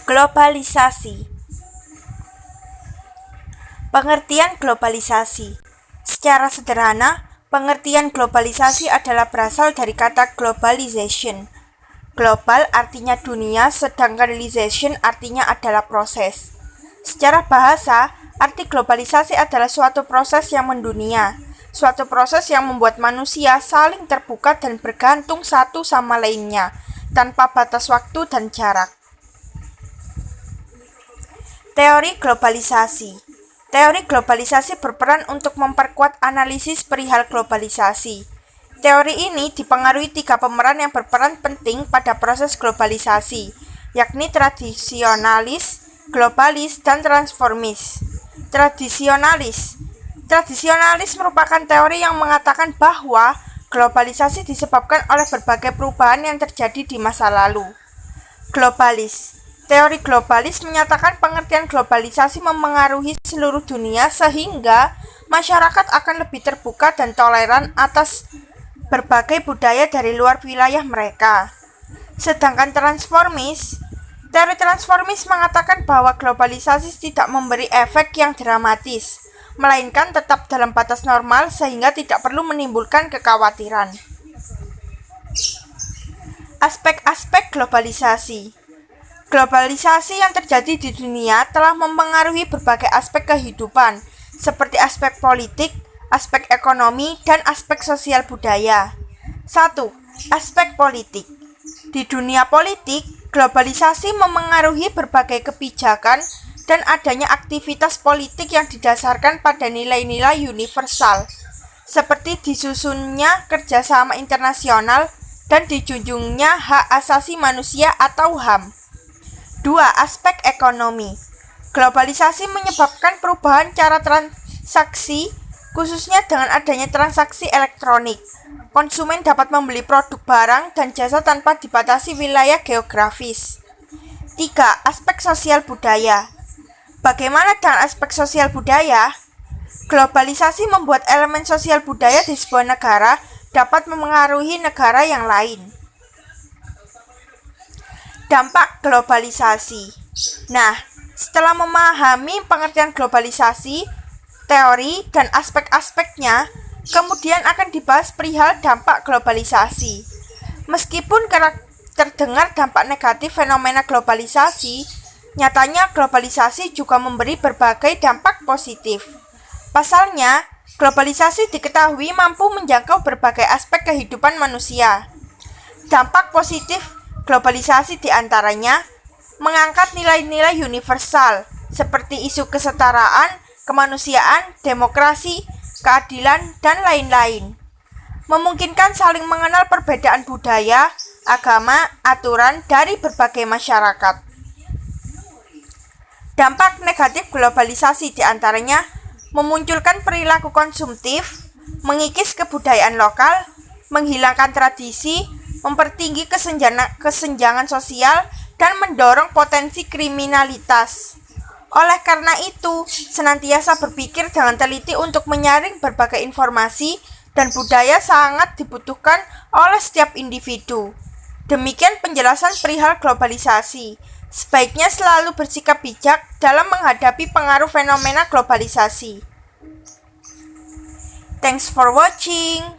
Globalisasi. Pengertian globalisasi. Secara sederhana, pengertian globalisasi adalah berasal dari kata globalization. Global artinya dunia, sedangkan lisation artinya adalah proses. Secara bahasa, arti globalisasi adalah suatu proses yang mendunia, suatu proses yang membuat manusia saling terbuka dan bergantung satu sama lainnya, tanpa batas waktu dan jarak. Teori globalisasi. Teori globalisasi berperan untuk memperkuat analisis perihal globalisasi. Teori ini dipengaruhi 3 pemeran yang berperan penting pada proses globalisasi, yakni tradisionalis, globalis, dan transformis. Tradisionalis merupakan teori yang mengatakan bahwa globalisasi disebabkan oleh berbagai perubahan yang terjadi di masa lalu. Teori globalis menyatakan pengertian globalisasi memengaruhi seluruh dunia sehingga masyarakat akan lebih terbuka dan toleran atas berbagai budaya dari luar wilayah mereka. Sedangkan teori transformis mengatakan bahwa globalisasi tidak memberi efek yang dramatis, melainkan tetap dalam batas normal sehingga tidak perlu menimbulkan kekhawatiran. Aspek-aspek globalisasi. Globalisasi yang terjadi di dunia telah mempengaruhi berbagai aspek kehidupan, seperti aspek politik, aspek ekonomi, dan aspek sosial budaya. 1. Aspek politik. Di dunia politik, globalisasi memengaruhi berbagai kebijakan dan adanya aktivitas politik yang didasarkan pada nilai-nilai universal, seperti disusunnya kerjasama internasional dan dijunjungnya hak asasi manusia atau HAM. 2. Aspek ekonomi. Globalisasi menyebabkan perubahan cara transaksi, khususnya dengan adanya transaksi elektronik. Konsumen dapat membeli produk barang dan jasa tanpa dibatasi wilayah geografis. 3. Aspek sosial budaya. Bagaimana dengan aspek sosial budaya? Globalisasi membuat elemen sosial budaya di sebuah negara dapat memengaruhi negara yang lain. Dampak globalisasi. Nah, setelah memahami pengertian globalisasi, teori, dan aspek-aspeknya, kemudian akan dibahas perihal dampak globalisasi. Meskipun terdengar dampak negatif fenomena globalisasi, nyatanya globalisasi juga memberi berbagai dampak positif. Pasalnya, globalisasi diketahui mampu menjangkau berbagai aspek kehidupan manusia. Dampak positif globalisasi diantaranya mengangkat nilai-nilai universal seperti isu kesetaraan, kemanusiaan, demokrasi, keadilan, dan lain-lain. Memungkinkan saling mengenal perbedaan budaya, agama, aturan dari berbagai masyarakat. Dampak negatif globalisasi diantaranya memunculkan perilaku konsumtif, mengikis kebudayaan lokal, menghilangkan tradisi, mempertinggi kesenjangan sosial, dan mendorong potensi kriminalitas. Oleh karena itu, senantiasa berpikir dengan teliti untuk menyaring berbagai informasi dan budaya sangat dibutuhkan oleh setiap individu. Demikian penjelasan perihal globalisasi. Sebaiknya selalu bersikap bijak dalam menghadapi pengaruh fenomena globalisasi. Thanks for watching.